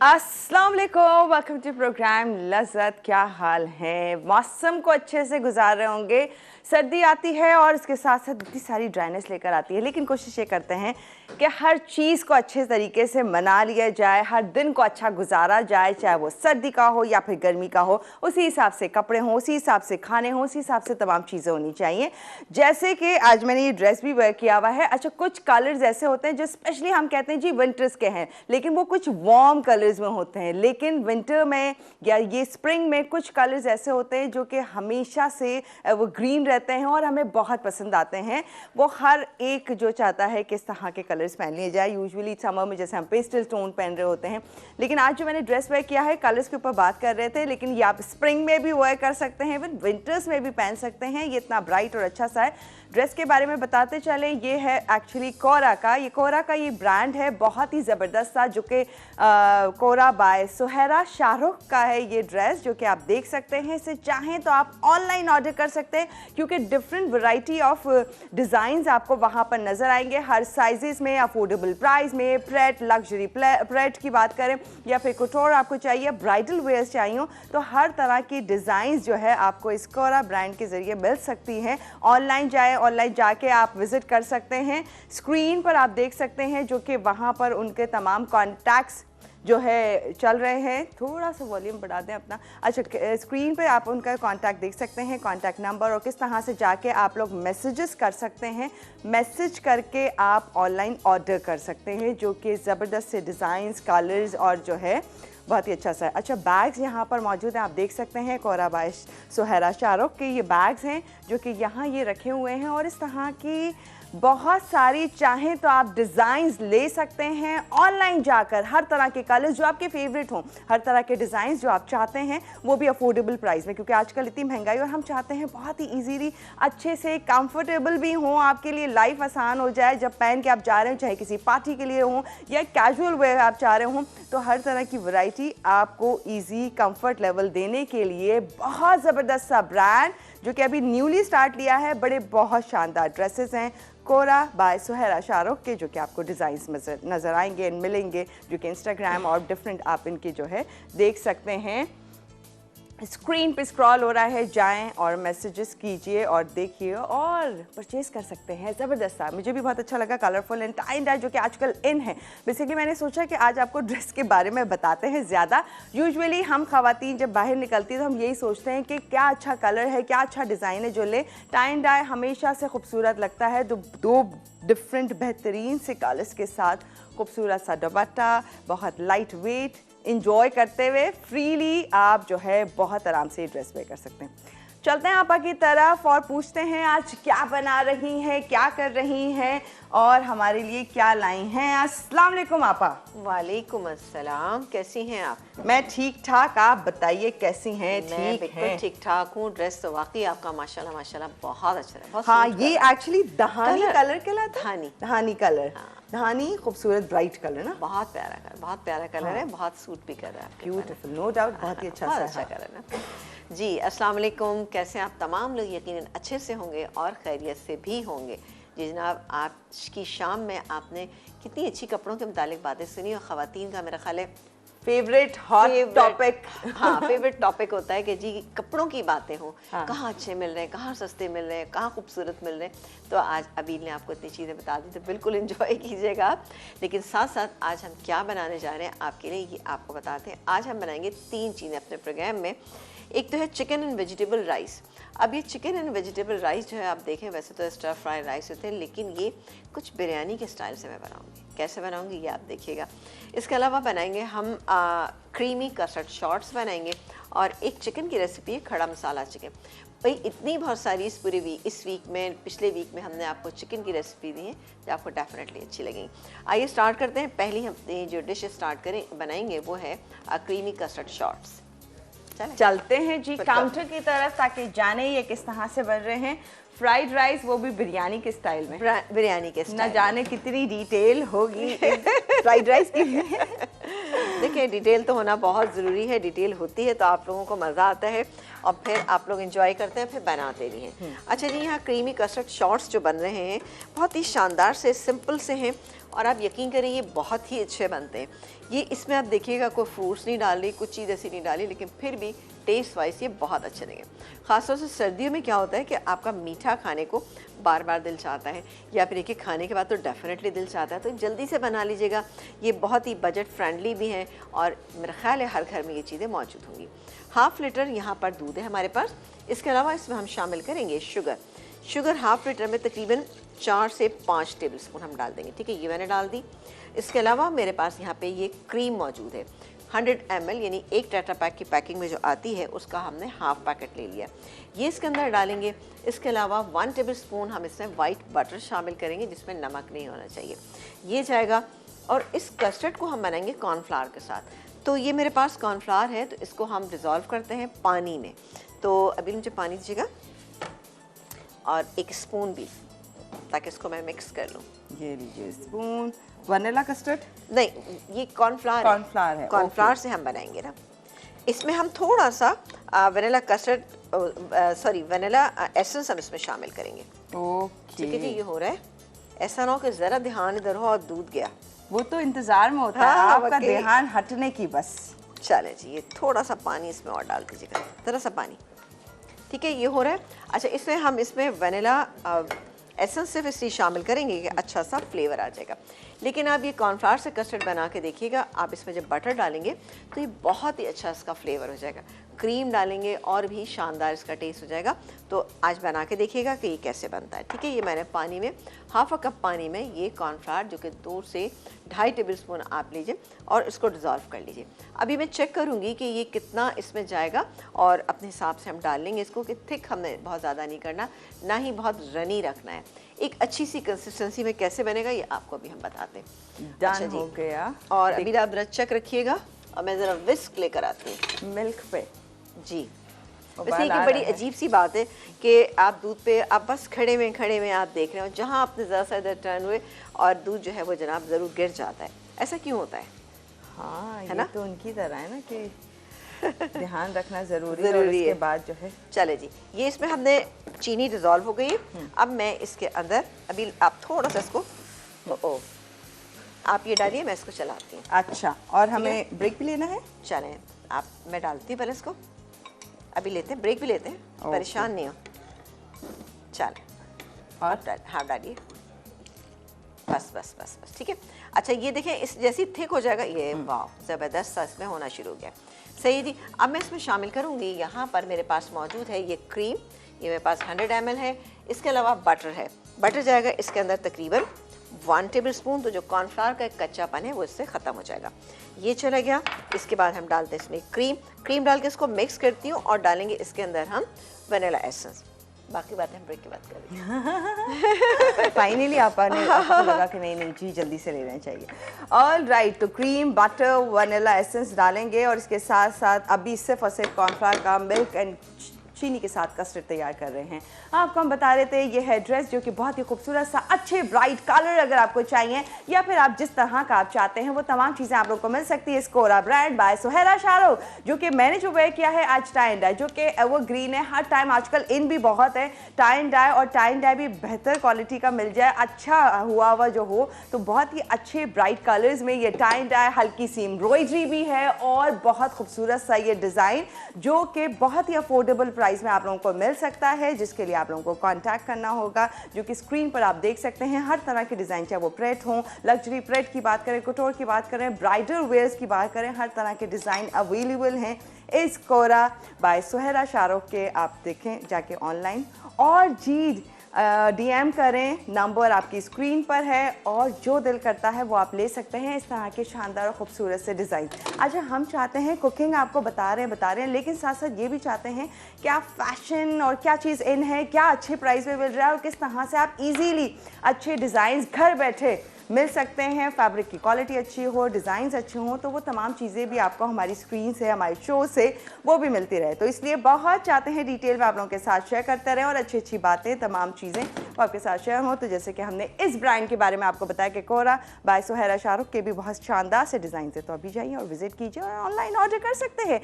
अस्सलाम वालेकुम, welcome to programme लज़्ज़त। क्या हाल है? मौसम को अच्छे से गुजार रहे होंगे। सर्दी आती है और इसके साथ साथ इतनी सारी ड्राइनेस लेकर आती है, लेकिन कोशिश ये करते हैं कि हर चीज़ को अच्छे तरीके से मना लिया जाए, हर दिन को अच्छा गुजारा जाए, चाहे वो सर्दी का हो या फिर गर्मी का हो। उसी हिसाब से कपड़े हों, उसी हिसाब से खाने हों, उसी हिसाब से तमाम चीज़ें होनी चाहिए। जैसे कि आज मैंने ये ड्रेस भी वेयर किया हुआ है। अच्छा, कुछ कलर्स ऐसे होते हैं जो स्पेशली हम कहते हैं जी विंटर्स के हैं, लेकिन वो कुछ वार्म कलर्स में होते हैं। लेकिन विंटर में या ये स्प्रिंग में कुछ कलर्स ऐसे होते हैं जो कि हमेशा से वो ग्रीन रहते हैं और हमें बहुत पसंद आते हैं। वो हर एक जो चाहता है कि इस तरह के कलर्स पहन लिए जाए। यूजुअली समर में जैसे हम पेस्टल टोन पहन रहे होते हैं, लेकिन आज जो मैंने ड्रेस वेयर किया है कलर्स के ऊपर बात कर रहे थे, लेकिन ये आप स्प्रिंग में भी वेयर कर सकते हैं, इवन विंटर्स में भी पहन सकते हैं। ये इतना ब्राइट और अच्छा सा है। ड्रेस के बारे में बताते चले, ये है एक्चुअली कोरा का। ये कोरा का ये ब्रांड है, बहुत ही ज़बरदस्त था, जो कि कोरा बाय सुहैरा शाहरुख का है ये ड्रेस, जो कि आप देख सकते हैं। इसे चाहें तो आप ऑनलाइन ऑर्डर कर सकते हैं, क्योंकि डिफरेंट वैरायटी ऑफ डिज़ाइंस आपको वहाँ पर नज़र आएंगे, हर साइजेस में, अफोर्डेबल प्राइस में। प्रेट, लग्जरी प्रेट की बात करें या फिर कुटोर आपको चाहिए, ब्राइडल वेयर्स चाहिए, तो हर तरह की डिज़ाइंस जो है आपको इस कोरा ब्रांड के ज़रिए मिल सकती हैं। ऑनलाइन जाके आप विजिट कर सकते हैं। स्क्रीन पर आप देख सकते हैं जो कि वहाँ पर उनके तमाम कॉन्टैक्ट्स जो है चल रहे हैं। थोड़ा सा वॉल्यूम बढ़ा दें अपना। अच्छा, स्क्रीन पे आप उनका कांटेक्ट देख सकते हैं, कांटेक्ट नंबर, और किस तरह से जाके आप लोग मैसेजेस कर सकते हैं। मैसेज करके आप ऑनलाइन ऑर्डर कर सकते हैं, जो कि ज़बरदस्त से डिज़ाइंस, कलर्स और जो है बहुत ही अच्छा सा है। अच्छा, बैग्स यहाँ पर मौजूद हैं, आप देख सकते हैं। कोरा बाय सुहैरा शाहरुख के ये बैग्स हैं जो कि यहाँ ये रखे हुए हैं, और इस तरह की बहुत सारी चाहें तो आप डिज़ाइंस ले सकते हैं ऑनलाइन जाकर। हर तरह के कलर्स जो आपके फेवरेट हों, हर तरह के डिज़ाइंस जो आप चाहते हैं, वो भी अफोर्डेबल प्राइस में, क्योंकि आजकल इतनी महंगाई, और हम चाहते हैं बहुत ही इजीली, अच्छे से, कंफर्टेबल भी हों, आपके लिए लाइफ आसान हो जाए जब पहन के आप जा रहे हो, चाहे किसी पार्टी के लिए हो या कैजुअल वेयर आप चाह रहे हों। तो हर तरह की वैरायटी आपको ईजी कंफर्ट लेवल देने के लिए बहुत ज़बरदस्त सा ब्रांड जो कि अभी न्यूली स्टार्ट लिया है। बड़े बहुत शानदार ड्रेसेस हैं कोरा बाय सुहैरा शाहरुख के, जो कि आपको डिज़ाइंस नज़र आएंगे, मिलेंगे, जो कि इंस्टाग्राम और डिफरेंट आप इनके जो है देख सकते हैं। स्क्रीन पे स्क्रॉल हो रहा है, जाएं और मैसेजेस कीजिए और देखिए और परचेज कर सकते हैं। ज़बरदस्त था, मुझे भी बहुत अच्छा लगा, कलरफुल एंड टाई डाई, जो कि आजकल इन है। बेसिकली मैंने सोचा कि आज आपको ड्रेस के बारे में बताते हैं ज़्यादा। यूजुअली हम ख़वातीन जब बाहर निकलती हैं तो हम यही सोचते हैं कि क्या अच्छा कलर है, क्या अच्छा डिज़ाइन है जो ले। टाई डाई हमेशा से खूबसूरत लगता है। दो डिफरेंट बेहतरीन से कलर्स के साथ खूबसूरत सा दुपट्टा, बहुत लाइट वेट, इंजॉय करते हुए फ्रीली आप जो है बहुत आराम से ड्रेस वेयर कर सकते हैं। चलते हैं आपा की तरफ और पूछते हैं आज क्या बना रही हैं, क्या कर रही हैं और हमारे लिए क्या लाई हैं। अस्सलाम वालेकुम आपा। वालेकुम अस्सलाम, कैसी हैं आप? मैं ठीक ठाक, आप बताइए कैसी हैं? मैं बिल्कुल ठीक ठाक हूँ। ड्रेस तो वाकई आपका माशाल्लाह माशाल्लाह बहुत अच्छा है। हाँ, ये एक्चुअली दहानी कलर कहलाता है। दहानी कलर, दहानी खूबसूरत ब्राइट कलर ना, बहुत प्यारा कलर, बहुत प्यारा कलर है, बहुत सूट भी कर रहा है। ब्यूटीफुल, नो डाउट, बहुत ही अच्छा कलर है जी। अस्सलाम वालेकुम, कैसे आप तमाम लोग? यकीनन अच्छे से होंगे और खैरियत से भी होंगे जी जनाब। आज की शाम में आपने कितनी अच्छी कपड़ों के मुतालिक बातें सुनी, और ख़वातीन का मेरा ख्याल है फेवरेट हॉट टॉपिक। हाँ, फेवरेट टॉपिक होता है कि जी कपड़ों की बातें हों। हाँ। कहाँ अच्छे मिल रहे हैं, कहाँ सस्ते मिल रहे हैं, कहाँ खूबसूरत मिल रहे हैं। तो आज अबील ने आपको इतनी चीज़ें बता दी, तो बिल्कुल एंजॉय कीजिएगा आप। लेकिन साथ साथ आज हम क्या बनाने जा रहे हैं आपके लिए, ये आपको बताते हैं। आज हम बनाएंगे 3 चीज़ें अपने प्रोग्राम में। एक तो है चिकन एंड वेजिटेबल राइस। अब ये चिकन एंड वेजिटेबल राइस जो है, आप देखें वैसे तो स्टर फ्राई राइस होते हैं, लेकिन ये कुछ बिरयानी के स्टाइल से मैं बनाऊंगी। कैसे बनाऊंगी ये आप देखिएगा। इसके अलावा बनाएंगे हम क्रीमी कस्टर्ड शॉर्ट्स बनाएंगे, और एक चिकन की रेसिपी है खड़ा मसाला चिकन। भाई इतनी बहुत सारी इस वीक में, पिछले वीक में हमने आपको चिकन की रेसिपी दी है जो आपको डेफिनेटली अच्छी लगेंगी। आइए स्टार्ट करते हैं। पहली हम जो डिश बनाएंगे वो है क्रीमी कस्टर्ड शॉर्ट्स। चलते हैं जी काउंटर की तरफ, ताकि जाने ये किस तरह से बन रहे हैं। फ्राइड राइस, वो भी बिरयानी के स्टाइल में। बिरयानी के स्टाइल, न जाने कितनी डिटेल होगी फ्राइड राइस की। देखिए, डिटेल तो होना बहुत ज़रूरी है। डिटेल होती है तो आप लोगों को मज़ा आता है और फिर आप लोग एंजॉय करते हैं, फिर बनाते भी हैं। अच्छा जी, यहाँ क्रीमी कस्टर्ड शॉर्ट्स जो बन रहे हैं बहुत ही शानदार से, सिंपल से हैं, और आप यकीन करें ये बहुत ही अच्छे बनते हैं। ये इसमें आप देखिएगा कोई फ्रूट्स नहीं डाल रही, कुछ चीज़ ऐसी नहीं डाली, लेकिन फिर भी टेस्ट वाइज ये बहुत अच्छे लगे। ख़ासतौर से सर्दियों में क्या होता है कि आपका मीठा खाने को बार बार दिल चाहता है, या फिर देखिए खाने के बाद तो डेफिनेटली दिल चाहता है, तो जल्दी से बना लीजिएगा। ये बहुत ही बजट फ्रेंडली भी हैं और मेरा ख्याल है हर घर में ये चीज़ें मौजूद होंगी। 1/2 लीटर यहाँ पर दूध है हमारे पास। इसके अलावा इसमें हम शामिल करेंगे शुगर। 1/2 लीटर में तकरीबन 4 से 5 टेबल स्पून हम डाल देंगे, ठीक है, ये मैंने डाल दी। इसके अलावा मेरे पास यहाँ पे ये क्रीम मौजूद है 100 ml, यानी एक टेट्रा पैक की पैकिंग में जो आती है उसका हमने हाफ पैकेट ले लिया, ये इसके अंदर डालेंगे। इसके अलावा 1 टेबल स्पून हम इसमें वाइट बटर शामिल करेंगे, जिसमें नमक नहीं होना चाहिए, ये जाएगा। और इस कस्टर्ड को हम बनाएंगे कॉर्नफ्लावर के साथ। तो ये मेरे पास कॉर्नफ्लावर है, तो इसको हम डिज़ोल्व करते हैं पानी में। तो अभी मुझे पानी दीजिएगा और 1 स्पून भी, ताकि इसको मैं मिक्स कर लूँ। ये लीजिए स्पून। वनीला कस्टर्ड नहीं, ये कॉर्नफ्लावर है। कॉर्नफ्लावर से हम बनाएंगे ना। इसमें हम थोड़ा सा vanilla custard, sorry vanilla essence हम इसमें शामिल करेंगे। ओके, ठीक है जी, ये हो रहा है। ऐसा ना हो कि ज़रा ध्यान इधर हो और दूध गया। वो तो इंतजार में होता है, हाँ, आपका ध्यान हटने की बस। चले जी, ये थोड़ा सा पानी इसमें और डाल दीजिएगा, ज़रा सा पानी, ठीक है, ये हो रहा है। अच्छा, इसमें हम इसमें वनीला एसेंस सिर्फ इसलिए शामिल करेंगे कि अच्छा सा फ्लेवर आ जाएगा। लेकिन आप ये कॉर्नफ्लावर से कस्टर्ड बना के देखिएगा, आप इसमें जब बटर डालेंगे तो ये बहुत ही अच्छा इसका फ्लेवर हो जाएगा। क्रीम डालेंगे और भी शानदार इसका टेस्ट हो जाएगा। तो आज बना के देखिएगा कि ये कैसे बनता है, ठीक है। ये मैंने पानी में 1/2 कप पानी में ये कॉर्नफ्लावर, जो कि 2 से 2.5 टेबल स्पून आप लीजिए और इसको डिज़ोल्व कर लीजिए। अभी मैं चेक करूँगी कि ये कितना इसमें जाएगा और अपने हिसाब से हम डाल लेंगे इसको, कि थिक हमने बहुत ज़्यादा नहीं करना, ना ही बहुत रनी रखना है। एक अच्छी सी कंसिस्टेंसी में कैसे बनेगा ये आपको अभी हम बताते हैं। डन हो गया। और अभी आप ज़रा चेक रखिएगा और मैं ज़रा विस्क लेकर आती हूँ मिल्क पे। जी, वैसे एक बड़ी अजीब सी बात है कि आप दूध पे आप बस खड़े में आप देख रहे हो, जहाँ आपने ज़रा सा इधर टर्न हुए और दूध जो है वो जनाब ज़रूर गिर जाता है। ऐसा क्यों होता है? हाँ, है ये ना? तो उनकी तरह है ना कि ध्यान रखना ज़रूरी है। है। बाद जो है, चले जी, ये इसमें हमने चीनी डिज़ोल्व हो गई है। अब मैं इसके अंदर अभी आप थोड़ा सा इसको आप ये डालिए, मैं इसको चलाती हूँ। अच्छा, और हमें ब्रेक भी लेना है? चलें, आप मैं डालती हूँ पहले इसको, अभी लेते हैं ब्रेक भी लेते हैं, परेशान नहीं हो। चलें, और हाँ डालिए, बस बस बस बस, ठीक है। अच्छा, ये देखें, इस जैसी थिक हो जाएगा ये, वाह ज़बरदस्त सा इसमें होना शुरू हो गया। सही जी, अब मैं इसमें शामिल करूँगी, यहाँ पर मेरे पास मौजूद है ये क्रीम, ये मेरे पास 100 ml है। इसके अलावा बटर है, बटर जाएगा इसके अंदर तकरीबन 1 टेबल स्पून। तो जो कॉर्नफ्लावर का एक कच्चापन है वो इससे ख़त्म हो जाएगा, ये चला गया। इसके बाद हम डालते हैं इसमें क्रीम डाल के इसको मिक्स करती हूँ और डालेंगे इसके अंदर हम वनीला एसेंस। बाकी बातें हम ब्रेक के बाद करेंगे। फाइनली आपको लगा कि नहीं जी जल्दी से लेना चाहिए। ऑल राइट, तो क्रीम, बटर, वनीला एसेंस डालेंगे और इसके साथ साथ अभी सिर्फ और सिर्फ कॉर्नफ्लावर का मिल्क एंड चीनी के साथ कस्टर्ड तैयार कर रहे हैं। आपको हम बता रहे थे ये है ड्रेस जो कि बहुत ही खूबसूरत सा, अच्छे ब्राइट कलर अगर आपको चाहिए या फिर आप जिस तरह का आप चाहते हैं वो तमाम चीज़ें आप लोग को मिल सकती है। स्कोरा ब्रांड बाय सुहेरा शाहरुख, जो कि मैंने जो वेयर किया है आज टाई एंड डाई, जो कि वो ग्रीन है। हर टाइम आजकल इन भी बहुत है टाई एंड डाई, और टाई एंड डाई भी बेहतर क्वालिटी का मिल जाए, अच्छा हुआ हुआ जो हो, तो बहुत ही अच्छे ब्राइट कलर्स में ये टाई एंड डाई, हल्की सी एम्ब्रॉयडरी भी है और बहुत खूबसूरत सा ये डिज़ाइन जो कि बहुत ही अफोर्डेबल प्राइस में आप लोगों को मिल सकता है, जिसके लिए आप लोगों को कांटेक्ट करना होगा, जो कि स्क्रीन पर आप देख सकते हैं। हर तरह के डिज़ाइन, चाहे वो प्रेट हो, लग्जरी प्रेट की बात करें, कुटोर की बात करें, ब्राइडल वेयर्स की बात करें, हर तरह के डिज़ाइन अवेलेबल हैं इस कोरा बाय सुहेरा शाहरुख के। आप देखें जाके ऑनलाइन और जी DM करें, नंबर आपकी स्क्रीन पर है और जो दिल करता है वो आप ले सकते हैं इस तरह के शानदार और खूबसूरत से डिज़ाइन। अच्छा, हम चाहते हैं कुकिंग आपको बता रहे हैं, लेकिन साथ साथ ये भी चाहते हैं क्या फ़ैशन और क्या चीज़ इन है, क्या अच्छे प्राइस में मिल रहा है और किस तरह से आप इजीली अच्छे डिज़ाइंस घर बैठे मिल सकते हैं। फैब्रिक की क्वालिटी अच्छी हो, डिज़ाइंस अच्छे हों, तो वो तमाम चीज़ें भी आपको हमारी स्क्रीन से, हमारे शो से वो भी मिलती रहे। तो इसलिए बहुत चाहते हैं डिटेल में आप लोगों के साथ शेयर करते रहें और अच्छी अच्छी बातें, तमाम चीज़ें वो आपके साथ शेयर हों। तो जैसे कि हमने इस ब्रांड के बारे में आपको बताया कि कोरा बाय सुहेरा शाहरुख के भी बहुत शानदार से डिज़ाइन है, तो अभी जाइए और विजिट कीजिए और ऑनलाइन ऑर्डर कर सकते हैं।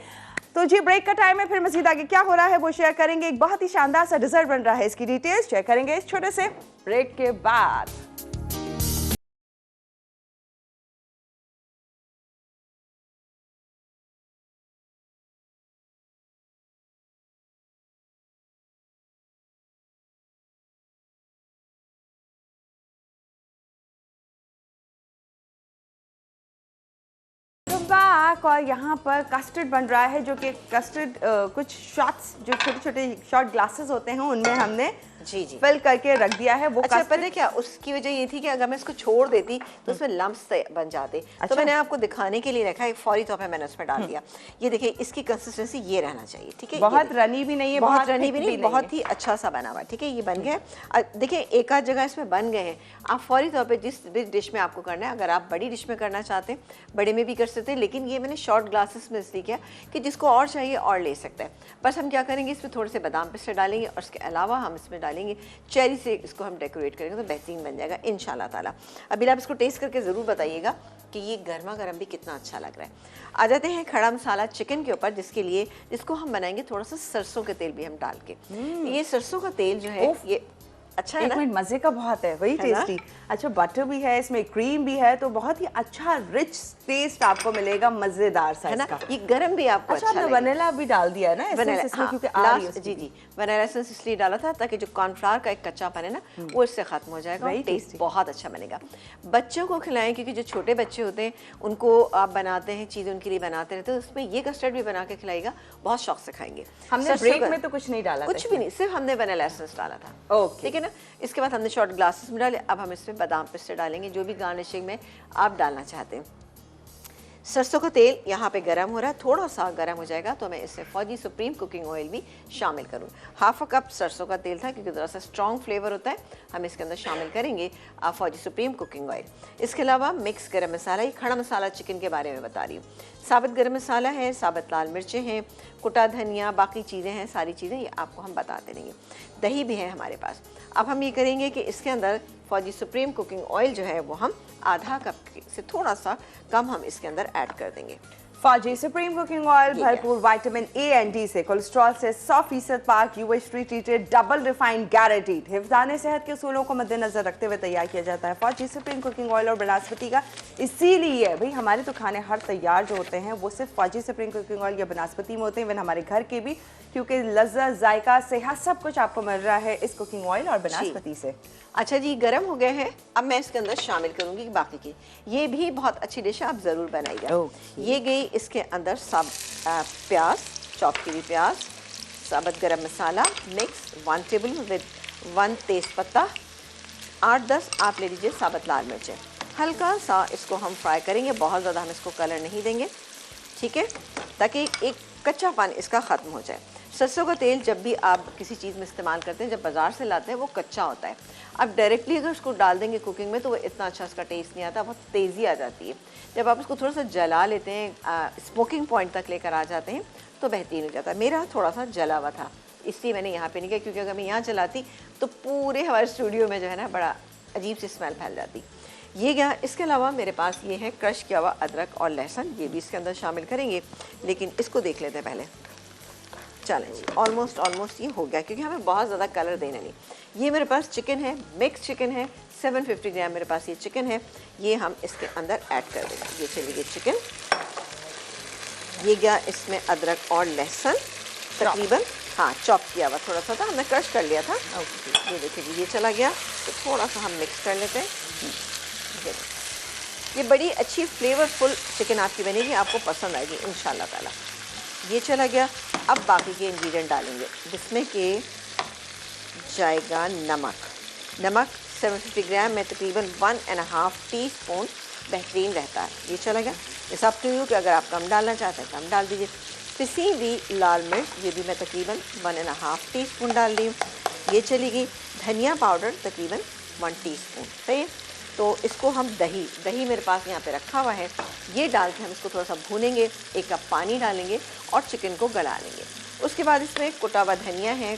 तो जी ब्रेक का टाइम है, फिर मज़ीद आगे क्या हो रहा है वो शेयर करेंगे। एक बहुत ही शानदार सा डिज़र्ट बन रहा है, इसकी डिटेल्स शेयर करेंगे इस छोटे से ब्रेक के बाद। पाक और यहाँ पर कस्टर्ड बन रहा है, जो कि कस्टर्ड कुछ शॉट्स, जो छोटे छोटे शॉट ग्लासेस होते हैं, उनमें हमने जी जी फिल करके रख दिया है। वो अच्छा, पता है क्या उसकी वजह ये थी कि अगर मैं इसको छोड़ देती तो उसमें लम्प्स बन जाते। अच्छा? तो मैंने आपको दिखाने के लिए रखा है, फौरी तौर पे मैंने उसमें डाल दिया। ये देखिए, इसकी कंसिस्टेंसी ये रहना चाहिए, ठीक है। बहुत रनी भी नहीं है, बहुत रनी थिक भी नहीं, बहुत ही अच्छा सा बना हुआ, ठीक है। ये बन गया। देखिए एक आध जगह इसमें बन गए हैं। आप फौरी तौर पे जिस भी डिश में आपको करना है, अगर आप बड़ी डिश में करना चाहते हैं बड़े में भी कर सकते हैं, लेकिन ये मैंने शॉर्ट ग्लासेस में इसलिए किया कि जिसको और चाहिए और ले सकता है। बस हम क्या करेंगे, इसमें थोड़े से बादाम पिस्ता डालेंगे और इसके अलावा हम इसमें डालेंगे चेरी से, इसको हम डेकोरेट करेंगे तो बेहतरीन बन जाएगा इंशाल्लाह ताला। अभी आप इसको टेस्ट करके ज़रूर बताइएगा कि ये गर्मा गर्म भी कितना अच्छा लग रहा है। आ जाते हैं खड़ा मसाला चिकन के ऊपर, जिसको हम बनाएंगे थोड़ा सा सरसों के तेल भी हम डाल के। ये सरसों का तेल जो है ये अच्छा है ना, मजे का बहुत है, वही टेस्टी। अच्छा, बटर भी है इसमें, क्रीम भी है, तो बहुत ही अच्छा रिच टेस्ट आपको मिलेगा, मजेदार सा है ना। इसका। ये गरम भी आपको अच्छा, आपने वनीला भी डाल दिया है ना वनीला, इसमें, हाँ, क्योंकि आ रही है जी जी वनीला एसेंस इसलिए डाला था ताकि जो कॉर्नफ्लावर का एक कच्चापन है ना वो इससे खत्म हो जाएगा और टेस्ट बहुत अच्छा बनेगा। बच्चों को खिलाएं, क्योंकि जो छोटे बच्चे होते हैं उनको आप बनाते हैं चीज़ें, उनके लिए बनाते रहते हैं, तो उसमें ये कस्टर्ड भी बना के खिलाएगा, बहुत शौक से खाएंगे। हमने ब्रेक में तो कुछ नहीं डाला, कुछ भी नहीं, सिर्फ हमने वनीला एसेंस डाला था, ठीक है ना। इसके बाद हमने शॉर्ट ग्लासेस में डाले। अब हम इसमें बादाम पिस्ता डालेंगे, जो भी गार्निशिंग में आप डालना चाहते हैं। सरसों का तेल यहाँ पे गरम हो रहा है, थोड़ा सा गरम हो जाएगा तो मैं इसमें फौजी सुप्रीम कुकिंग ऑयल भी शामिल करूँ। हाफ अ कप सरसों का तेल था, क्योंकि ज़रा सा स्ट्रॉन्ग फ्लेवर होता है, हम इसके अंदर शामिल करेंगे फौजी सुप्रीम कुकिंग ऑयल। इसके अलावा मिक्स गरम मसाला, ये खड़ा मसाला चिकन के बारे में बता रही हूँ। साबित गरम मसाला है, साबित लाल मिर्चें हैं, कुटा धनिया, बाकी चीज़ें हैं, सारी चीज़ें ये आपको हम बताते रहेंगे। दही भी है हमारे पास। अब हम ये करेंगे कि इसके अंदर फौजी सुप्रीम कुकिंग ऑयल जो है वो हम आधा कप से थोड़ा सा कम हम इसके अंदर ऐड कर देंगे। फौजी सुप्रीम कुकिंग ऑयल भरपूर विटामिन ए एंड डी से, कोलेस्ट्रॉल से 100% पाक, UH free treated, double refined guaranteed, हिफाज़ाने सेहत के उसूलों को मद्देनजर रखते हुए तैयार किया जाता है फौजी सुप्रीम कुकिंग ऑयल और बनास्पति का। इसीलिए भाई हमारे तो खाने हर तैयार जो होते हैं वो सिर्फ फौजी सुप्रीम कुकिंग ऑयल या बनास्पति में होते हैं, इवन हमारे घर के भी, क्योंकि लज्जत, जायका, सेहत सब कुछ आपको मिल रहा है इस कुकिंग ऑयल और बनास्पति से। अच्छा जी, गरम हो गए हैं। अब मैं इसके अंदर शामिल करूंगी बाकी की। ये भी बहुत अच्छी डिश है, आप ज़रूर बनाइएगा। ये गई इसके अंदर सब प्याज, चॉप की हुई प्याज, साबुत गरम मसाला मिक्स 1 टेबल विद 1 तेज़पत्ता, 8-10 आप ले लीजिए साबुत लाल मिर्चें। हल्का सा इसको हम फ्राई करेंगे, बहुत ज़्यादा हम इसको कलर नहीं देंगे, ठीक है, ताकि एक कच्चापन इसका ख़त्म हो जाए। सरसों का तेल जब भी आप किसी चीज़ में इस्तेमाल करते हैं, जब बाज़ार से लाते हैं वो कच्चा होता है। आप डायरेक्टली अगर उसको डाल देंगे कुकिंग में तो वो इतना अच्छा इसका टेस्ट नहीं आता, बहुत तेज़ी आ जाती है। जब आप उसको थोड़ा सा जला लेते हैं, स्मोकिंग पॉइंट तक लेकर आ जाते हैं तो बेहतरीन हो जाता है। मेरा थोड़ा सा जला हुआ था, इसलिए मैंने यहाँ पे नहीं किया, क्योंकि अगर मैं यहाँ जलाती तो पूरे हमारे स्टूडियो में जो है ना बड़ा अजीब सी स्मेल फैल जाती। ये गया। इसके अलावा मेरे पास ये है क्रश किया हुआ अदरक और लहसुन, ये भी इसके अंदर शामिल करेंगे, लेकिन इसको देख लेते हैं पहले। चलें जी, ऑलमोस्ट ये हो गया, क्योंकि हमें बहुत ज़्यादा कलर देना नहीं। ये मेरे पास चिकन है, मिक्स चिकन है, 750 ग्राम मेरे पास ये चिकन है, ये हम इसके अंदर ऐड कर देंगे। ये चलिए चिकन, ये गया इसमें अदरक और लहसुन तकरीबन, हाँ चॉप किया हुआ थोड़ा सा था, हमने क्रश कर लिया था। ये देखिए जी, ये चला गया, तो थोड़ा सा हम मिक्स कर लेते हैं। ये बड़ी अच्छी फ्लेवरफुल चिकन आपकी बनेगी, आपको पसंद आएगी इंशाल्लाह ताला। ये चला गया। अब बाकी के इंग्रेडिएंट डालेंगे, जिसमें कि जाएगा नमक 750 ग्राम में तकरीबन 1.5 टीस्पून बेहतरीन रहता है। ये चला गया। इस अप टू यू कि अगर आप कम डालना चाहते हैं कम डाल दीजिए। पिसी हुई लाल मिर्च, ये भी मैं तकरीबन 1.5 टीस्पून डाल रही हूँ। ये चली गई। धनिया पाउडर तकरीबन 1 टीस्पून, सही है। तो इसको हम दही मेरे पास यहाँ पे रखा हुआ है, ये डाल के हम इसको थोड़ा सा भूनेंगे। 1 कप पानी डालेंगे और चिकन को गला लेंगे। उसके बाद इसमें कुटा हुआ धनिया है,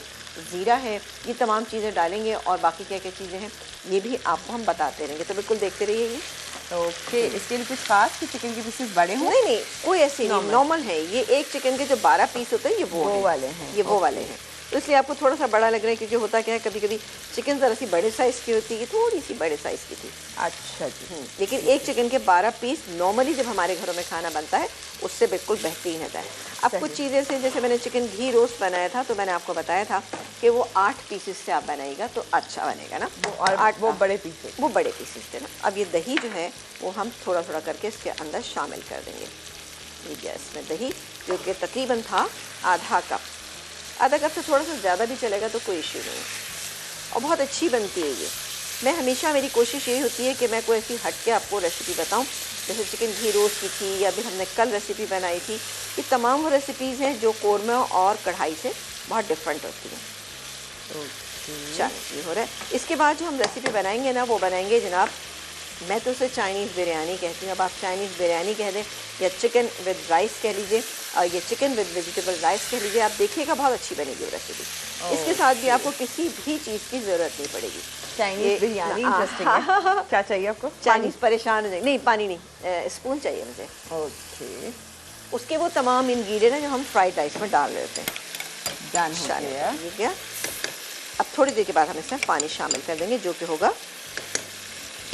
ज़ीरा है, ये तमाम चीज़ें डालेंगे और बाकी क्या क्या चीज़ें हैं ये भी आपको हम बताते रहेंगे, तो बिल्कुल देखते रहिए। ये ओके, इसके लिए कुछ खास कि चिकन के पीसेस बड़े हों? नहीं, कोई ऐसे नहीं, नॉर्मल है। ये एक चिकन के जो 12 पीस होते हैं ये वो वाले हैं, ये वो वाले हैं। तो इसलिए आपको थोड़ा सा बड़ा लग रहा है, क्योंकि होता क्या है कभी कभी चिकन ज़रा सी बड़े साइज़ की होती है, थोड़ी सी बड़े साइज़ की थी। अच्छा जी। लेकिन एक चिकन के 12 पीस नॉर्मली जब हमारे घरों में खाना बनता है उससे बिल्कुल बेहतरीन होता है। अब कुछ चीज़ें से, जैसे मैंने चिकन घी रोस्ट बनाया था तो मैंने आपको बताया था कि वो 8 पीसेस से आप बनाइएगा तो अच्छा बनेगा ना। और 8 वो बड़े पीसेस, वो बड़े पीसेस थे ना। अब ये दही जो है वो हम थोड़ा थोड़ा करके इसके अंदर शामिल कर देंगे। ये गया इसमें दही, जो कि तकरीबन था आधा कप। आधा कप से थोड़ा सा ज़्यादा भी चलेगा तो कोई इश्यू नहीं, और बहुत अच्छी बनती है ये। मैं हमेशा, मेरी कोशिश यही होती है कि मैं कोई ऐसी हट के आपको रेसिपी बताऊं, जैसे चिकन घी रोस्ट की थी या फिर हमने कल रेसिपी बनाई थी। ये तमाम वो रेसिपीज़ हैं जो कौरमा और कढ़ाई से बहुत डिफरेंट होती हैं। चलो ये हो रहा है। इसके बाद जो हम रेसिपी बनाएंगे ना, वो बनाएंगे जनाब, मैं तो उसे चाइनीज़ बिरयानी कहती हूँ। अब आप चाइनीज़ बिरयानी कह दें या चिकन विद राइस कह लीजिए, और ये चिकन विद वेजिटेबल राइस कह लीजिए, आप देखिएगा बहुत अच्छी बनेगी वो रेसिपी। इसके साथ भी आपको किसी भी चीज़ की ज़रूरत नहीं पड़ेगी। चाइनीज़ बिरयानी इंटरेस्टिंग है। क्या चाहिए आपको? चाइनीज़ परेशान हो जाएंगे। नहीं, पानी नहीं, स्पून चाहिए मुझे। ओके, उसके वो तमाम इंग्रेडिएंट हैं जो हम फ्राइड राइस में डाल देते हैं। डन हो गया। ये क्या, अब थोड़ी देर के बाद हम इसमें पानी शामिल कर देंगे, जो कि होगा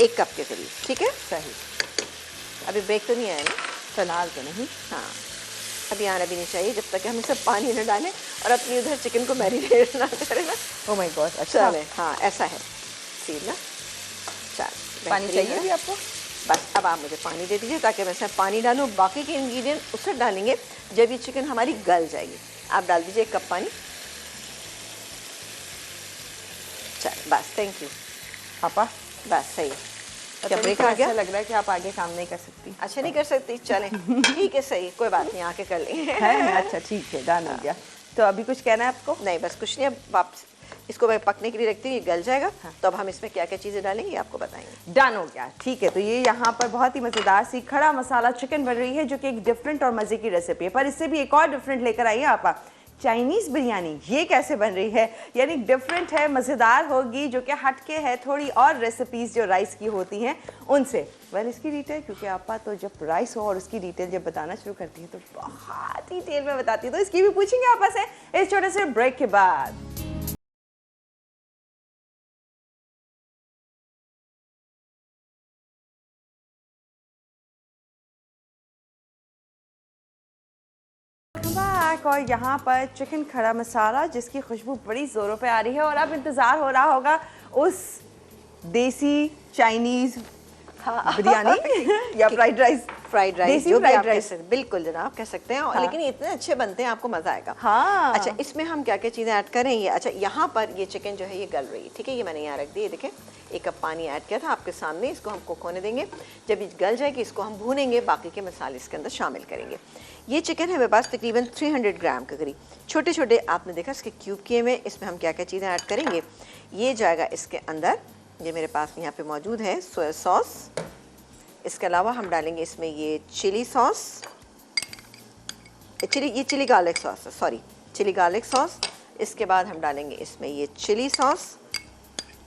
1 कप के करीब। ठीक है, सही। अभी ब्रेक तो नहीं आया ना? फिलहाल तो नहीं। हाँ, अभी आना भी नहीं चाहिए जब तक कि हम इसमें पानी न डालें और अपनी उधर चिकन को मैरिनेट ना करें ना। ओह माय गॉड, अच्छा चले, हाँ ऐसा है सीन ना। चल, पानी चाहिए भी आपको? बस अब आप मुझे पानी दे दीजिए ताकि मैं इसमें पानी डालूँ। बाकी के इंग्रेडिएंट उससे डालेंगे जब ये चिकन हमारी गल जाएगी। आप डाल दीजिए 1 कप पानी। चल बस, थैंक यू पापा। बस सही है। क्या ब्रेक आ गया? ऐसा लग रहा है कि आप आगे काम नहीं कर सकती। अच्छा नहीं कर सकती, चलें ठीक है, सही, कोई बात नहीं, आके कर लेंगे। है अच्छा, ठीक है, डन हो गया। तो अभी कुछ कहना है आपको? नहीं, बस कुछ नहीं, अब वापस इसको मैं पकने के लिए रखती हूँ, ये गल जाएगा। तो अब हम इसमें क्या क्या चीज़ें डालेंगे आपको बताएंगे। डन हो गया, ठीक है। तो ये यहाँ पर बहुत ही मज़ेदार सी खड़ा मसाला चिकन बन रही है, जो कि एक डिफरेंट और मज़े की रेसिपी है। पर इससे भी एक और डिफरेंट लेकर आइए आप, चाइनीज़ बिरयानी। ये कैसे बन रही है? यानी डिफरेंट है, मज़ेदार होगी, जो कि हटके है थोड़ी और रेसिपीज़ जो राइस की होती हैं उनसे। वेल, इसकी डिटेल, क्योंकि आपा तो जब राइस हो और उसकी डिटेल जब बताना शुरू करती है तो बहुत डिटेल में बताती है, तो इसकी भी पूछेंगे आपा से इस छोटे से ब्रेक के बाद। और यहाँ पर चिकन खड़ा मसाला, जिसकी खुशबू बड़ी ज़ोरों पे आ रही है, और अब इंतज़ार हो रहा होगा उस देसी चाइनीज़ बिरयानी या फ्राइड राइस। फ्राइड राइस, देसी जो भी फ्राइड आप राइस। बिल्कुल जनाब कह सकते हैं। हाँ। लेकिन ये इतने अच्छे बनते हैं, आपको मज़ा आएगा। हाँ। अच्छा, इसमें हम क्या क्या चीज़ें ऐड करें? ये अच्छा, यहाँ पर ये चिकन जो है ये गल रही है। ठीक है, ये मैंने यहाँ रख दी है, देखें 1 कप पानी ऐड किया था आपके सामने। इसको हम कुक होने देंगे। जब ये गल जाएगी इसको हम भूनेंगे, बाकी के मसाले इसके अंदर शामिल करेंगे। ये चिकन है मेरे पास तकरीबन 300 ग्राम के करीब, छोटे छोटे आपने देखा इसके क्यूब किए हुए। इसमें हम क्या क्या चीज़ें ऐड करेंगे? ये जाएगा इसके अंदर, ये मेरे पास यहाँ पे मौजूद है सोया सॉस। इसके अलावा हम डालेंगे इसमें ये चिली सॉस, ये chilli garlic sauce, sorry chilli garlic sauce. इसके बाद हम डालेंगे इसमें ये चिली सॉस,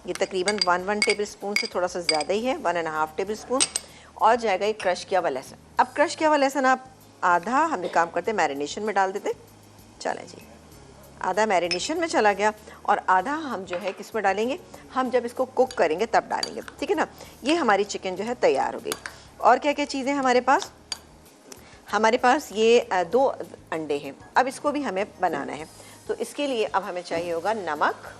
ये तकरीबन 1 टेबल स्पून से थोड़ा सा ज़्यादा ही है, 1.5 टेबल स्पून। और जाएगा ये क्रश किया हुआ लहसुन। अब क्रश किया हुआ लहसुन आप आधा, हम एक काम करते मैरिनेशन में डाल देते। चलें जी, आधा मैरिनेशन में चला गया और आधा हम जो है किस में डालेंगे? हम जब इसको कुक करेंगे तब डालेंगे। ठीक है ना। ये हमारी चिकन जो है तैयार हो गई। और क्या क्या चीज़ें हमारे पास? हमारे पास ये 2 अंडे हैं। अब इसको भी हमें बनाना है, तो इसके लिए अब हमें चाहिए होगा नमक।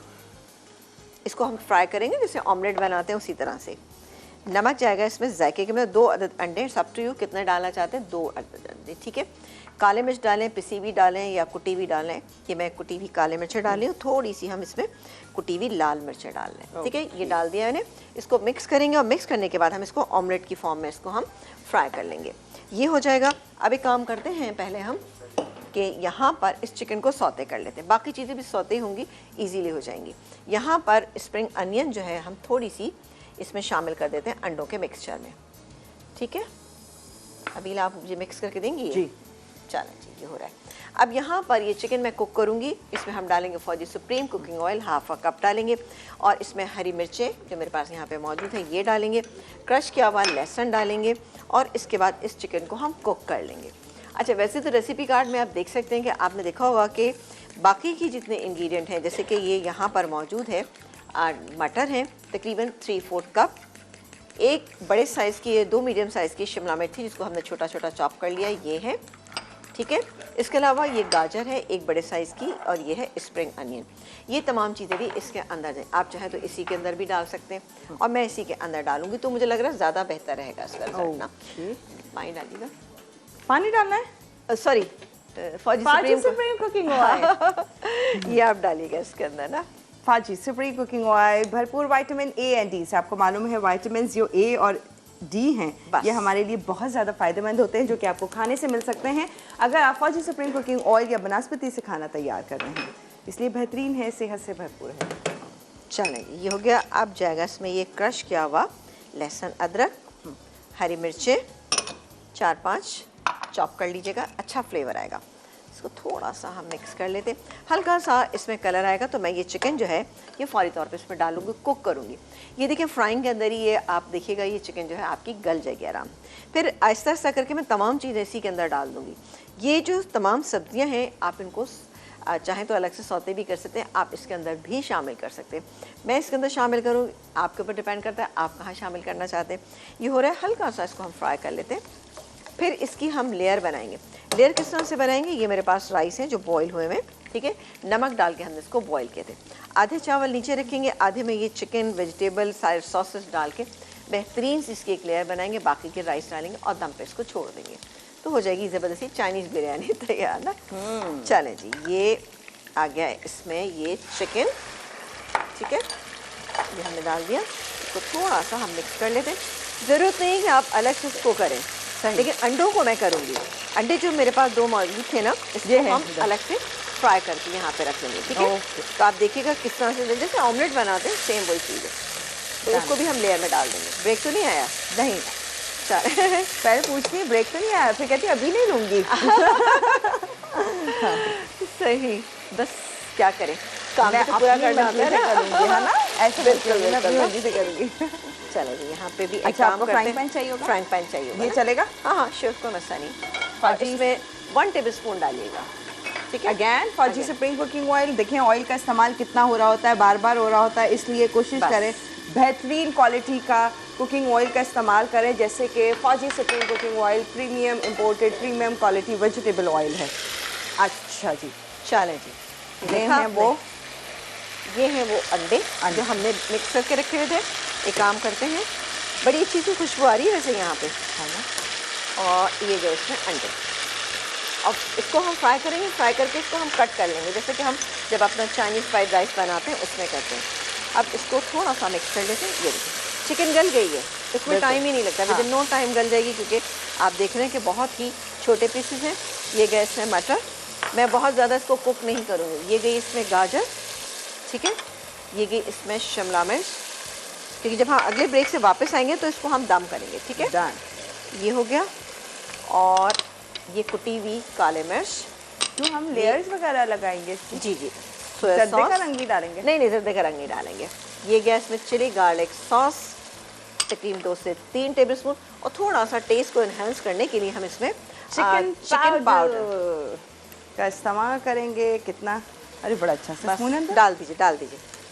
इसको हम फ्राई करेंगे जैसे ऑमलेट बनाते हैं उसी तरह से। नमक जाएगा इसमें जायके के में। 2 अदद अंडे, सब टू यू कितने डालना चाहते हैं, 2 अदद अंडे। ठीक है। काले मिर्च डालें, पिसी भी डालें या कुटी भी डालें। ये मैं कुटी हुई काले मिर्चें डाली हूँ, थोड़ी सी हम इसमें कुटी हुई लाल मिर्चें डाल लें। ठीक है, ये डाल दिया मैंने। इसको मिक्स करेंगे और मिक्स करने के बाद हम इसको ऑमलेट की फॉर्म में इसको हम फ्राई कर लेंगे। ये हो जाएगा। अब एक काम करते हैं, पहले हम कि यहाँ पर इस चिकन को सौते कर लेते हैं। बाकी चीज़ें भी सौते होंगी, ईजीली हो जाएंगी। यहाँ पर स्प्रिंग अनियन जो है हम थोड़ी सी इसमें शामिल कर देते हैं अंडों के मिक्सचर में। ठीक है, अभी आप मुझे मिक्स करके देंगी जी। चलें जी, ये हो रहा है। अब यहाँ पर ये चिकन मैं कुक करूँगी। इसमें हम डालेंगे फौजी सुप्रीम कुकिंग ऑयल, 1/2 कप डालेंगे। और इसमें हरी मिर्चें जो मेरे पास यहाँ पे मौजूद है ये डालेंगे। क्रश किया हुआ लहसुन डालेंगे और इसके बाद इस चिकन को हम कुक कर लेंगे। अच्छा, वैसे तो रेसिपी कार्ड में आप देख सकते हैं कि आपने देखा होगा कि बाकी की जितने इंग्रेडिएंट हैं, जैसे कि ये यहाँ पर मौजूद है, मटर हैं तकरीबन 3/4 कप, 1 बड़े साइज़ की, 2 मीडियम साइज़ की शिमला मिर्च थी जिसको हमने छोटा छोटा चॉप कर लिया, ये है। ठीक है। इसके अलावा ये गाजर है 1 बड़े साइज़ की, और ये है स्प्रिंग अनियन। ये तमाम चीज़ें भी इसके अंदर हैं। आप चाहें तो इसी के अंदर भी डाल सकते हैं, और मैं इसी के अंदर डालूंगी, तो मुझे लग रहा है ज़्यादा बेहतर रहेगा इसका रिजल्ट ना। पानी डालिएगा। पानी डालना है? सॉरी, फौजी सुप्रीम कुकिंग ऑयल। ये आप डालिएगा इसके अंदर ना। फौजी सुप्रीम कुकिंग ऑयल भरपूर विटामिन ए एंड डी से। आपको मालूम है विटामिन जो ए और डी हैं ये हमारे लिए बहुत ज़्यादा फायदेमंद होते हैं, जो कि आपको खाने से मिल सकते हैं अगर आप फौजी सुप्रीम कुकिंग ऑयल या बनस्पति से खाना तैयार कर रहे हैं, इसलिए बेहतरीन है, सेहत से भरपूर है। चलें, ये हो गया। अब जाएगा इसमें ये क्रश किया हुआ लहसुन, अदरक, हरी मिर्चें 4-5 चॉप कर लीजिएगा, अच्छा फ्लेवर आएगा। इसको थोड़ा सा हम मिक्स कर लेते हैं, हल्का सा इसमें कलर आएगा तो मैं ये चिकन जो है ये फौरी तौर पे इसमें डालूंगी, कुक करूँगी। ये देखिए फ्राइंग के अंदर ही ये आप देखिएगा ये चिकन जो है आपकी गल जाएगी आराम। फिर आहिस्ता आहिस्ता करके मैं तमाम चीज़ें इसी के अंदर डाल दूँगी। ये जो तमाम सब्जियाँ हैं आप इनको चाहें तो अलग से सौते भी कर सकते हैं, आप इसके अंदर भी शामिल कर सकते हैं। मैं इसके अंदर शामिल करूँ, आपके ऊपर डिपेंड करता है आप कहाँ शामिल करना चाहते हैं। ये हो रहा है, हल्का सा इसको हम फ्राई कर लेते हैं। फिर इसकी हम लेयर बनाएंगे। लेयर किस तरह से बनाएंगे, ये मेरे पास राइस हैं जो बॉईल हुए हैं, ठीक है, नमक डाल के हमने इसको बॉईल किए थे। आधे चावल नीचे रखेंगे, आधे में ये चिकन वेजिटेबल सारे सॉसेस डाल के बेहतरीन सी इसकी एक लेयर बनाएंगे, बाकी के राइस डालेंगे और दम पे इसको छोड़ देंगे, तो हो जाएगी ज़बरदस्ती चाइनीज़ बिरयानी तैयार ना। चलें जी, ये आ गया है इसमें ये चिकन, ठीक है, ये हमने डाल दिया। इसको थोड़ा सा हम मिक्स कर लेते हैं। ज़रूरत नहीं कि आप अलग से इसको करें, लेकिन अंडों को मैं करूँगी। अंडे जो मेरे पास 2 मौजूद थे ना, इसको हम अलग से फ्राई करके यहाँ पे रख लेंगे, ठीक है। तो आप देखिएगा किस तरह से जैसे ऑमलेट बनाते हैं सेम वही चीज़ है। तो इसको भी हम लेयर में डाल देंगे। ब्रेक तो नहीं आया? नहीं। चल पहले पूछती है ब्रेक तो नहीं आया, फिर कहती अभी नहीं लूँगी। सही, बस क्या करें, काम तो पूरा करना है ना, ऐसे बिल्कुल मैं अपनी मर्जी से करूँगी। चलो जी, यहाँ पे भी अच्छा, आपको फ्राइंग पैन चाहिए होगा? फ्राइंग पैन चाहिए होगा, ये चलेगा? हाँ हाँ श्योर, कोई मसला नहीं। और इसमें 1 टेबलस्पून डालिएगा, ठीक है। अगेन फौजी सुप्रीम कुकिंग ऑयल, देखें ऑयल का इस्तेमाल कितना हो रहा होता है, बार बार हो रहा होता है, इसलिए कोशिश करें बेहतरीन क्वालिटी का कुकिंग ऑयल का इस्तेमाल करें, जैसे कि फौजी supreme cooking oil premium imported premium quality vegetable oil है। अच्छा जी, चलें जी, ये हैं वो अंडे जो हमने मिक्स करके रखे हुए थे। एक काम करते हैं, बड़ी अच्छी सी खुशबू आ रही है वैसे यहाँ पे, है ना। और ये जो इसमें अंडे, अब इसको हम फ्राई करेंगे, फ्राई करके इसको हम कट कर लेंगे, जैसे कि हम जब अपना चाइनीज़ फ्राइड राइस बनाते हैं उसमें करते हैं। अब इसको थोड़ा सा मिक्स कर लेते हैं। ये देखिए चिकन गल गई है, इसमें टाइम ही नहीं लगता, विदिन नो टाइम गल जाएगी, क्योंकि आप देख रहे हैं कि बहुत ही छोटे पीसेस हैं। ये गए इसमें मटर, मैं बहुत ज़्यादा इसको कुक नहीं करूँगी। ये गई इसमें गाजर, ठीक है, ये गई इसमें शिमला मिर्च, क्योंकि जब हम अगले ब्रेक से वापस आएंगे तो इसको हम दम करेंगे, ठीक है। डन, ये हो गया। और ये कुटी हुई काले मिर्च, तो हम लेयर्स वगैरह लगाएंगे इसकी? जी जी, जर्दे का रंग भी डालेंगे? नहीं, जर्दे का रंग नहीं डालेंगे। ये गया इसमें चिली गार्लिक सॉस तकरीबन 2 से 3 टेबलस्पून, और थोड़ा सा टेस्ट को एनहांस करने के लिए हम इसमें चिकन पाउडर का इस्तेमाल करेंगे। कितना, अरे बड़ा अच्छा सा स्पून डाल दीजिए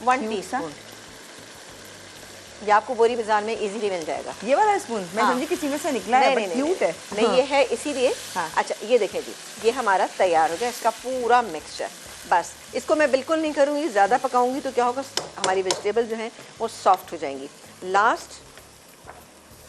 1 टीस्पून। ये आपको बोरी बाजार में इजीली मिल जाएगा। ये वाला स्पून मैं समझी किसी में से निकला है, बट क्यूट है। नहीं, ये है इसीलिए। अच्छा, ये देखें जी, ये हमारा तैयार हो गया इसका पूरा मिक्सचर। बस इसको मैं बिल्कुल नहीं करूँगी, ज़्यादा पकाऊंगी तो क्या होगा, हमारी वेजिटेबल जो हैं वो सॉफ्ट हो जाएंगी। लास्ट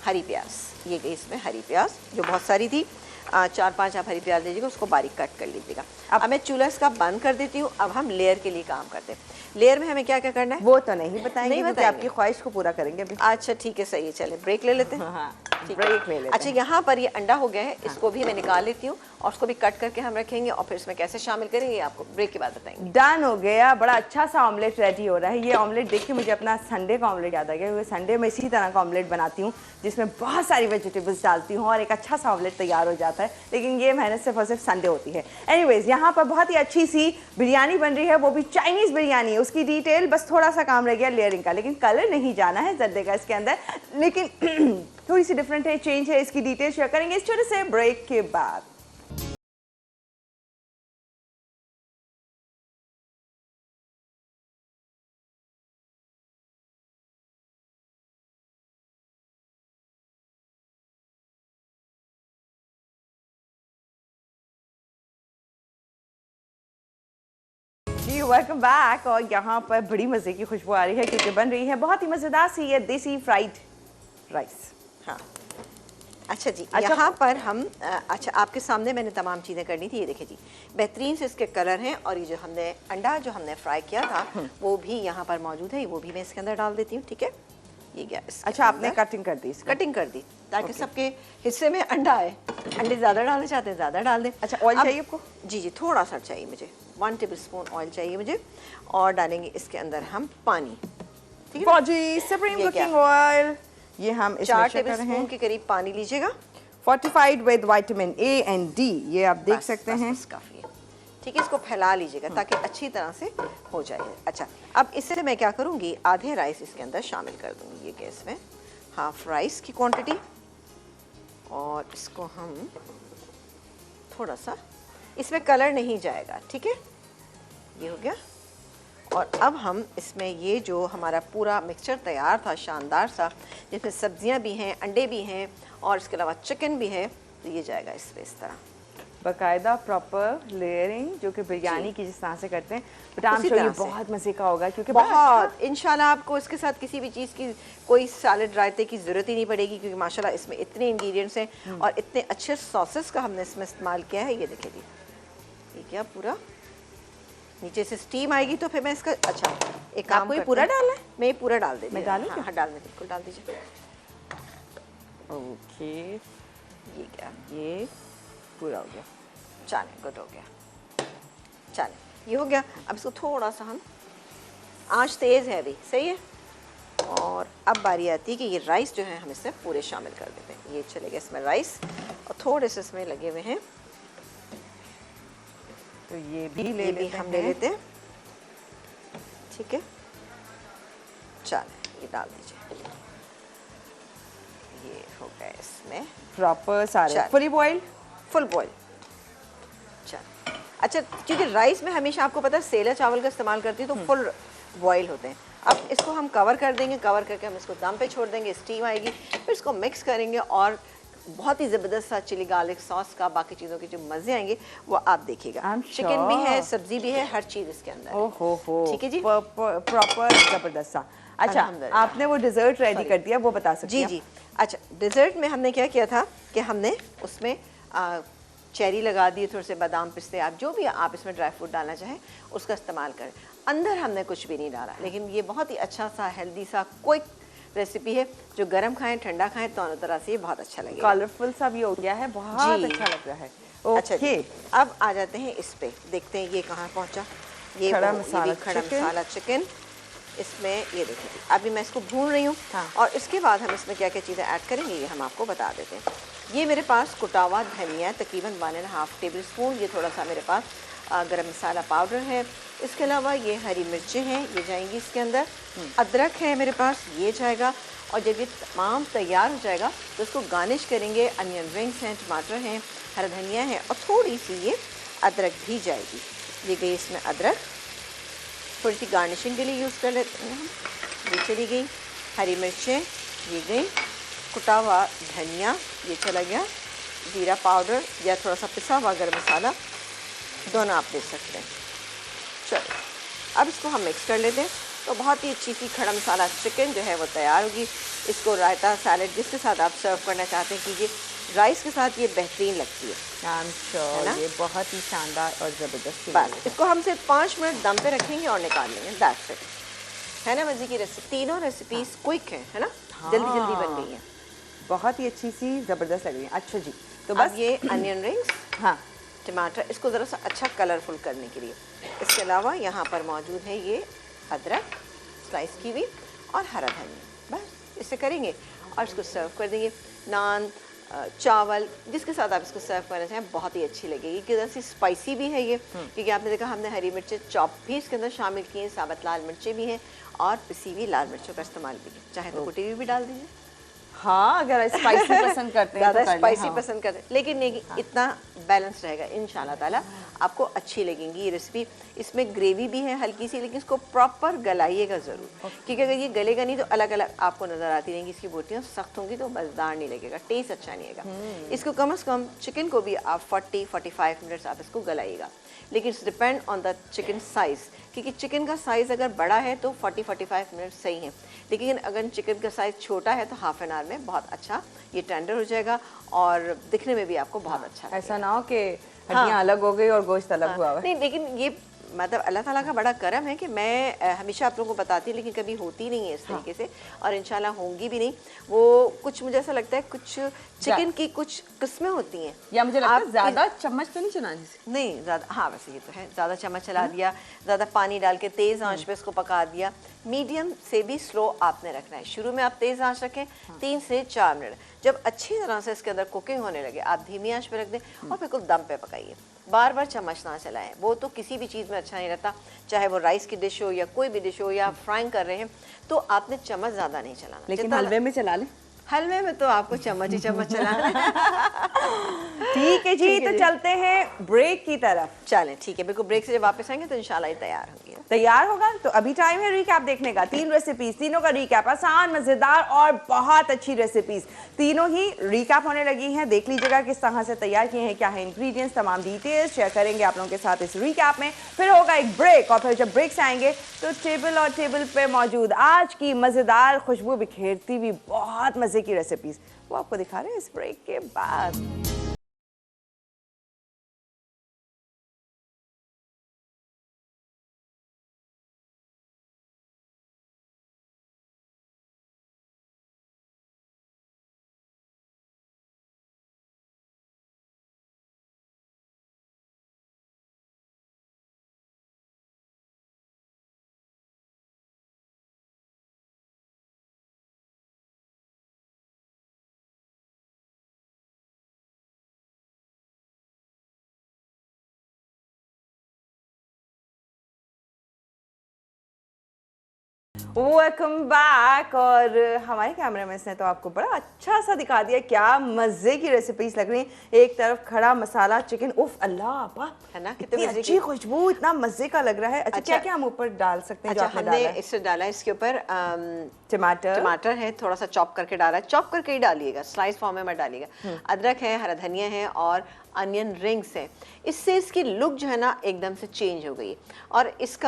हरी प्याज, ये गई इसमें हरी प्याज जो बहुत सारी थी, 4-5 आप हरी प्याज लीजिएगा, उसको बारीक कट कर लीजिएगा। अब मैं चूल्हा इसका बंद कर देती हूँ। अब हम लेयर के लिए काम करते हैं। लेयर में हमें क्या क्या करना है वो तो नहीं बताएंगे, क्योंकि आपकी ख्वाहिश को पूरा करेंगे अभी। अच्छा ठीक है, सही है, चले ब्रेक ले लेते हैं। हाँ, ब्रेक ले लेते हैं। अच्छा, यहाँ पर ये अंडा हो गया है, इसको भी मैं निकाल लेती हूँ और उसको भी कट करके हम रखेंगे, और फिर इसमें कैसे शामिल करेंगे आपको ब्रेक के बाद बताएंगे। डन हो गया, बड़ा अच्छा सा ऑमलेट रेडी हो रहा है। ये ऑमलेट देख के मुझे अपना संडे का ऑमलेट याद आ गया, क्योंकि संडे में इसी तरह का ऑमलेट बनाती हूँ, जिसमें बहुत सारी वेजिटेबल्स डालती हूँ और एक अच्छा सा ऑमलेट तैयार हो जाता है। लेकिन ये मेहनत सिर्फ और सिर्फ संडे होती है। एनीवेज, यहाँ पर बहुत ही अच्छी सी बिरयानी बन रही है, वो भी चाइनीज़ बिरयानी है। उसकी डिटेल, बस थोड़ा सा काम रह गया लेयरिंग का, लेकिन कलर नहीं जाना है जर्दे का इसके अंदर, लेकिन थोड़ी सी डिफरेंट है, चेंज है। इसकी डिटेल शेयर करेंगे इस छोटे से ब्रेक के बाद। जी वेलकम बैक। और यहाँ पर बड़ी मज़े की खुशबू आ रही है, क्योंकि बन रही है बहुत ही मज़ेदार सी ये देसी फ्राइड राइस। हाँ, अच्छा जी, अच्छा, यहाँ पर हम अच्छा आपके सामने मैंने तमाम चीज़ें करनी थी। ये देखिए जी, बेहतरीन से इसके कलर हैं और ये जो हमने अंडा जो हमने फ्राई किया था वो भी यहाँ पर मौजूद है, वो भी मैं इसके अंदर डाल देती हूँ। ठीक है, ये गया इसके अच्छा, आपने अंदर। कटिंग कर दी इसका? कटिंग कर दी ताकि सबके हिस्से में अंडा आए। अंडे ज़्यादा डालना चाहते हैं ज़्यादा डाल दें। अच्छा, ऑयल चाहिए आपको? जी जी, थोड़ा सा चाहिए मुझे, 1 टेबलस्पून ऑयल चाहिए मुझे। और डालेंगे इसके अंदर हम पानी। ठीक है, फौजी सुप्रीम ये क्या? कुकिंग ऑयल, ये हम इसमें 4 कर रहे टेबलस्पून हैं। के करीब पानी लीजिएगा। Fortified with vitamin A and D, ये आप देख सकते हैं। बस काफ़ी है। ठीक है, इसको फैला लीजिएगा ताकि अच्छी तरह से हो जाए। अच्छा, अब इससे मैं क्या करूँगी, आधे राइस इसके अंदर शामिल कर दूँगी। ये गैस में हाफ राइस की क्वांटिटी, और इसको हम थोड़ा सा, इसमें कलर नहीं जाएगा। ठीक है, ये हो गया। और अब हम इसमें ये जो हमारा पूरा मिक्सचर तैयार था शानदार सा, जिसमें सब्जियां भी हैं, अंडे भी हैं और इसके अलावा चिकन भी है, तो ये जाएगा इसमें इस तरह बाकायदा प्रॉपर लेयरिंग, जो कि बिरयानी की जिस तरह से करते हैं। बट आई एम उसी श्योर ये तरह से। बहुत मजे का होगा, क्योंकि बहुत। इंशाल्लाह आपको इसके साथ किसी भी चीज़ की, कोई सैलेड रायते की ज़रूरत ही नहीं पड़ेगी, क्योंकि माशाल्लाह इसमें इतने इंग्रेडिएंट्स हैं और इतने अच्छे सॉसेस का हमने इसमें इस्तेमाल किया है। ये देखिए जी, ये क्या पूरा नीचे से स्टीम आएगी तो फिर मैं इसका, अच्छा एक काम आपको ये करते पूरा हैं। डालना है? मैं ये पूरा डाल देती मैं हूँ। डालूं हाँ क्या? हाँ, डाल दें, बिल्कुल डाल दीजिए। ओके, ये क्या, ये पूरा हो गया। चलें, गुड हो गया। चलें, ये हो गया। अब इसको थोड़ा सा हम, आंच तेज़ है अभी, सही है। और अब बारी आती है कि ये राइस जो है हम इसमें पूरे शामिल कर देते हैं। ये चलेगा इसमें राइस, और थोड़े से इसमें लगे हुए हैं, तो ये भी ये भी हम ले लेते हैं। ठीक है, चलें, ये डाल दीजिए। ये हो गया इसमें प्रॉपर सारे चल। Fully boiled. Full boil. चल, अच्छा, क्योंकि राइस में हमेशा आपको पता है सेला चावल का इस्तेमाल करती है, तो फुल बॉयल होते हैं। अब इसको हम कवर कर देंगे, कवर करके हम इसको दम पे छोड़ देंगे, स्टीम आएगी, फिर इसको मिक्स करेंगे और बहुत ही ज़बरदस्त सा चिली गार्लिक सॉस का, बाकी चीज़ों के जो मज़े आएंगे वो आप देखिएगा। I'm चिकन भी है, sure. सब्जी भी है, हर चीज़ इसके अंदर है। ओहो, ठीक है जी। प्रॉपर जबरदस्त सा। अच्छा, अल्हम्दुलिल्लाह। आपने वो डिजर्ट रेडी कर दिया, वो बता सकते जी हैं? जी। अच्छा, डिज़र्ट में हमने क्या किया था कि हमने उसमें चेरी लगा दिए, थोड़े से बादाम पिस्ते, आप जो भी आप इसमें ड्राई फ्रूट डालना चाहें उसका इस्तेमाल करें। अंदर हमने कुछ भी नहीं डाला, लेकिन ये बहुत ही अच्छा सा हेल्दी सा क्विक रेसिपी है, जो गर्म खाएं ठंडा खाएं दोनों तरह से ये बहुत अच्छा लगेगा। कलरफुल सा भी हो गया है, बहुत जी। अच्छा लग रहा है। अच्छा ओके, जी, अब आ जाते हैं इस पे, देखते हैं ये कहाँ पहुंचा। ये खड़ा वो, मसाला ये भी खड़ा चिकन। मसाला चिकन इसमें, ये देखिए जी, अभी मैं इसको भून रही हूँ। हाँ। और इसके बाद हम इसमें क्या क्या चीज़ें ऐड करेंगे ये हम आपको बता देते हैं। ये मेरे पास कुटा हुआ धनिया तकरीबन 1.5 टेबल स्पून, ये थोड़ा सा मेरे पास गरम मसाला पाउडर है। इसके अलावा ये हरी मिर्चें हैं, ये जाएंगी इसके अंदर। अदरक है मेरे पास, ये जाएगा। और जब ये तमाम तैयार हो जाएगा तो इसको गार्निश करेंगे। अनियन रिंग्स हैं, टमाटर हैं, हरा धनिया है और थोड़ी सी ये अदरक भी जाएगी। ये गई इसमें अदरक, थोड़ी सी गार्निशिंग के लिए यूज़ कर लेते हैं हम। ये चली गई हरी मिर्चें, ये गई कुटा हुआ धनिया, ये चला गया जीरा पाउडर या थोड़ा सा पिसा हुआ गरम मसाला, दोनों आप दे सकते हैं। चलो, अब इसको हम मिक्स कर लेते हैं। तो बहुत ही अच्छी सी खड़ा मसाला चिकन जो है वो तैयार होगी। इसको रायता सैलेड जिसके साथ आप सर्व करना चाहते हैं कीजिए, राइस के साथ ये बेहतरीन लगती है। आई एम श्योर ना? ये बहुत ही शानदार और जबरदस्त। बस इसको हम सिर्फ 5 मिनट दम पे रखेंगे और निकाल लेंगे, दैट्स इट। है ना मज़े की रेसिपी, तीनों रेसिपीज क्विक हैं, है ना, जल्दी जल्दी बन गई हैं, बहुत ही अच्छी सी जबरदस्त लग रही है। अच्छा जी, तो बस बस ये अनियन रिंग्स, हाँ, टमाटर, इसको ज़रा सा अच्छा कलरफुल करने के लिए। इसके अलावा यहाँ पर मौजूद है ये अदरक स्लाइस की हुई और हरा धनिया, बस इसे करेंगे और इसको सर्व कर देंगे। नान, चावल, जिसके साथ आप इसको सर्व करना चाहें, बहुत ही अच्छी लगेगी। कि सी स्पाइसी भी है ये, क्योंकि आपने देखा हमने हरी मिर्चें चॉप भी इसके अंदर शामिल की हैं, साबुत लाल मिर्चें भी हैं और पिसी हुई लाल मिर्चों का इस्तेमाल भी किया। चाहे तो कुटी हुई भी डाल दीजिए, हाँ, अगर स्पाइसी पसंद करते हैं ज़्यादा तो कर लें, स्पाइसी हाँ। पसंद करते हैं, लेकिन नहीं, इतना बैलेंस रहेगा इंशाल्लाह ताला, आपको अच्छी लगेंगी ये रेसिपी। इसमें ग्रेवी भी है हल्की सी, लेकिन इसको प्रॉपर गलाइएगा ज़रूर, क्योंकि अगर ये गलेगा नहीं तो अलग अलग आपको नज़र आती रहेंगी इसकी बोटियाँ, सख्त होंगी तो मज़ेदार नहीं लगेगा, टेस्ट अच्छा नहीं आएगा। इसको कम से कम चिकन को भी आप 40-45 मिनट्स आप इसको गलाइएगा, लेकिन it's depend on the chicken size क्योंकि चिकन का साइज़ अगर बड़ा है तो 40-45 मिनट सही है, लेकिन अगर चिकन का साइज़ छोटा है तो हाफ एन आवर में बहुत अच्छा ये टेंडर हो जाएगा और दिखने में भी आपको बहुत अच्छा लगेगा। ऐसा ना हो कि हड्डियां अलग हो गई और गोश्त अलग हुआ है। नहीं, लेकिन ये मतलब अल्लाह ताला का बड़ा करम है कि मैं हमेशा आप लोगों को बताती हूँ, लेकिन कभी होती नहीं है इस तरीके से, और इंशाल्लाह होंगी भी नहीं। वो कुछ मुझे ऐसा लगता है कुछ चिकन की कुछ किस्में होती हैं, या मुझे लगता है ज़्यादा चम्मच तो नहीं चलानी से। नहीं ज़्यादा, हाँ वैसे ये तो है, ज़्यादा चम्मच चला दिया, ज़्यादा पानी डाल के तेज़ आंच पे इसको पका दिया। मीडियम से भी स्लो आपने रखना है। शुरू में आप तेज़ आंच रखें 3 से 4 मिनट, जब अच्छी तरह से इसके अंदर कुकिंग होने लगे आप धीमी आंच पे रख दें और बिल्कुल दम पे पकाइए। बार बार चम्मच ना चलाएं, वो तो किसी भी चीज़ में अच्छा नहीं रहता, चाहे वो राइस की डिश हो या कोई भी डिश हो या फ्राइंग कर रहे हैं, तो आपने चम्मच ज़्यादा नहीं चलाना। लेकिन हलवे में चला लें। हलवे में तो आपको चम्मच ही चम्मच चलाना है। ठीक है जी, तो चलते हैं ब्रेक की तरफ। चलें ठीक है, बिल्कुल ब्रेक से जब वापस आएंगे तो इंशाल्लाह ये तैयार होंगी। तैयार होगा तो अभी टाइम है रिकैप देखने का। 3 रेसिपीज, तीनों का रिकैप, आसान, मजेदार और बहुत अच्छी रेसिपीज, तीनों ही रिकैप होने लगी हैं। देख लीजिएगा किस तरह से तैयार किए हैं, क्या है इंग्रेडिएंट्स, तमाम डिटेल्स शेयर करेंगे आप लोगों के साथ इस रिकैप में। फिर होगा एक ब्रेक और फिर जब ब्रेक से आएंगे तो टेबल पे मौजूद आज की मजेदार खुशबू बिखेरती हुई बहुत मजे की रेसिपीज, वो आपको दिखा रहे हैं इस ब्रेक के बाद। Welcome back. और हमारे कैमरामैन ने तो आपको बड़ा अच्छा सा दिखा दिया, क्या मजे की रेसिपीज लग रही हैं। एक तरफ खड़ा मसाला चिकन, उफ अल्लाह अब्बा, है ना, कितनी अच्छी खुशबू, इतना मजे का लग रहा है। अच्छा, क्या क्या हम ऊपर डाल सकते हैं? अच्छा, जो आपने डाला है? इससे डाला है इसके ऊपर टमाटर है, थोड़ा सा चॉप करके डाला है, चॉप करके ही डालिएगा, स्लाइस फॉर्म में मत डालिएगा। अदरक है, हरा धनिया है और अनियन रिंग्स है। इससे इसकी लुक जो है ना एकदम से चेंज हो गई। और इस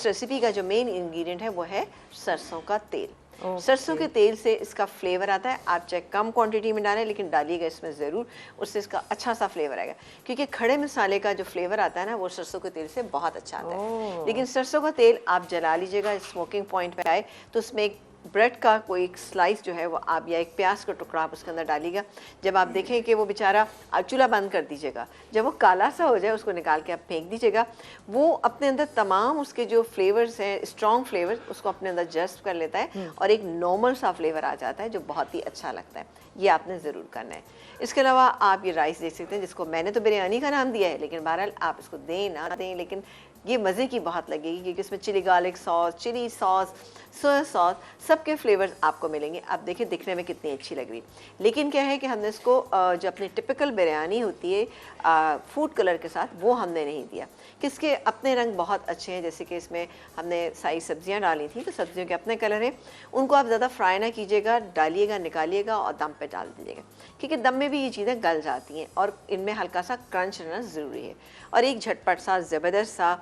रेसिपी का जो मेन इंग्रेडिएंट है वो है सरसों का तेल। सरसों के तेल से इसका फ्लेवर आता है। आप चाहे कम क्वांटिटी में डालें लेकिन डालिएगा इसमें ज़रूर, उससे इसका अच्छा सा फ्लेवर आएगा। क्योंकि खड़े मसाले का जो फ्लेवर आता है ना वो सरसों के तेल से बहुत अच्छा आता है। लेकिन सरसों का तेल आप जला लीजिएगा, स्मोकिंग पॉइंट पे आए तो उसमें एक ब्रेड का कोई एक स्लाइस जो है वो आप, या एक प्याज का टुकड़ा आप उसके अंदर डालिएगा। जब आप देखें कि वो बेचारा, आप चूल्हा बंद कर दीजिएगा, जब वो काला सा हो जाए उसको निकाल के आप फेंक दीजिएगा। वो अपने अंदर तमाम उसके जो फ्लेवर्स हैं, स्ट्रॉन्ग फ्लेवर्स, उसको अपने अंदर जस्ट कर लेता है और एक नॉर्मल सा फ्लेवर आ जाता है जो बहुत ही अच्छा लगता है। ये आपने ज़रूर करना है। इसके अलावा आप ये राइस देख सकते हैं, जिसको मैंने तो बिरयानी का नाम दिया है, लेकिन बहरहाल आप इसको दें ना दें, लेकिन ये मज़े की बहुत लगेगी क्योंकि इसमें chilli garlic sauce, chilli sauce, soya sauce, सबके फ्लेवर्स आपको मिलेंगे। आप देखिए दिखने में कितनी अच्छी लग रही। लेकिन क्या है कि हमने इसको जो अपनी टिपिकल बिरयानी होती है फूड कलर के साथ, वो हमने नहीं दिया। किसके अपने रंग बहुत अच्छे हैं, जैसे कि इसमें हमने सारी सब्जियां डाली थी तो सब्जियों के अपने कलर हैं। उनको आप ज़्यादा फ्राई ना कीजिएगा, डालिएगा, निकालिएगा और दम पे डाल दीजिएगा, क्योंकि दम में भी ये चीज़ें गल जाती हैं और इनमें हल्का सा क्रंच रहना ज़रूरी है। और एक झटपट सा, ज़बरदस्त सा,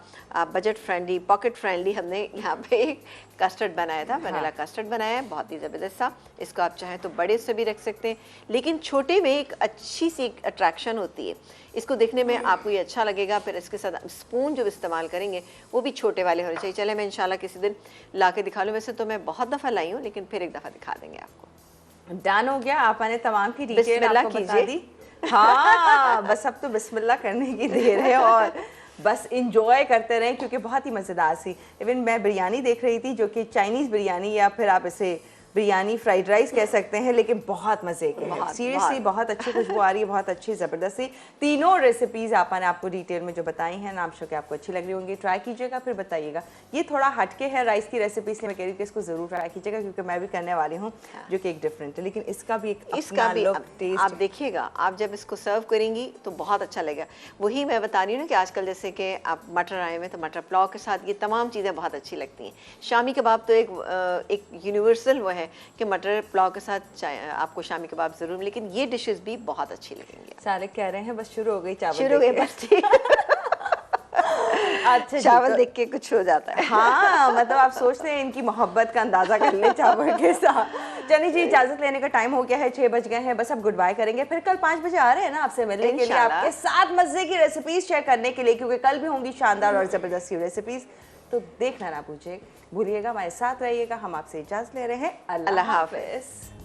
बजट फ्रेंडली, पॉकेट फ्रेंडली हमने यहाँ पे एक कस्टर्ड बनाया था, वनीला कस्टर्ड बनाया है, बहुत ही ज़बरदस्त सा। इसको आप चाहें तो बड़े से भी रख सकते हैं, लेकिन छोटे में एक अच्छी सी अट्रैक्शन होती है। इसको देखने में आपको ये अच्छा लगेगा। फिर इसके साथ स्पून जो इस्तेमाल करेंगे वो भी छोटे वाले होने चाहिए। चले मैं इंशाल्लाह किसी दिन ला के दिखा लूँ। वैसे तो मैं बहुत दफ़ा लाई हूँ, लेकिन फिर एक दफ़ा दिखा देंगे आपको। डन हो गया, आपने तमाम की डिटेल बिस्मिल्लाह आपको बता दी। हाँ, बस अब तो बिस्मिल्लाह करने की देर है और बस इंजॉय करते रहें क्योंकि बहुत ही मज़ेदार सी। इवन मैं बिरयानी देख रही थी जो कि चाइनीज़ बिरयानी, या फिर आप इसे बिरयानी फ्राइड राइस कह सकते हैं, लेकिन बहुत मज़े के हैं। सीरियसली बहुत अच्छी खुशबू आ रही है, बहुत अच्छी ज़बरदस्ती। तीनों रेसिपीज़ आपने आपको डिटेल में जो बताई हैं ना, आपको आपको अच्छी लग रही होंगी, ट्राई कीजिएगा फिर बताइएगा। ये थोड़ा हटके है राइस की रेसिपी, इसलिए मैं कह रही हूँ कि इसको ज़रूर ट्राई कीजिएगा क्योंकि मैं भी करने वाली हूँ जो कि एक डिफरेंट है, लेकिन इसका भी एक टेस्ट आप देखिएगा। आप जब इसको सर्व करेंगी तो बहुत अच्छा लगेगा। वही मैं बता रही हूँ ना कि आजकल जैसे कि आप मटर आए हुए तो मटर पुलाव के साथ ये तमाम चीज़ें बहुत अच्छी लगती हैं। शामी कबाब तो एक यूनिवर्सल वो है कि मटर पुलाव के साथ आपको शामी कबाब ज़रूर, लेकिन ये डिशेस भी बहुत अच्छी लगेंगी। सारे कह रहे हैं बस शुरू हो गई चावल, शुरू हो गई बस। अच्छा जी, चावल तो- देख के कुछ हो जाता है। हाँ, मतलब आप सोचते हैं इनकी मोहब्बत का अंदाजा कर ले चावल के साथ। चलिए जी, इजाजत लेने का टाइम हो गया है, 6 बज गए हैं, बस अब गुड बाय करेंगे। फिर कल 5 बजे आ रहे हैं ना आपसे मिलने के लिए, इंशाल्लाह। आपके साथ मजे की रेसिपीज शेयर करने के लिए, क्योंकि कल भी होंगी शानदार और जबरदस्त रेसिपीज। तो देखना ना भूलिएगा, हमारे साथ रहिएगा। हम आपसे इजाजत ले रहे हैं। अल्लाह हाफिज।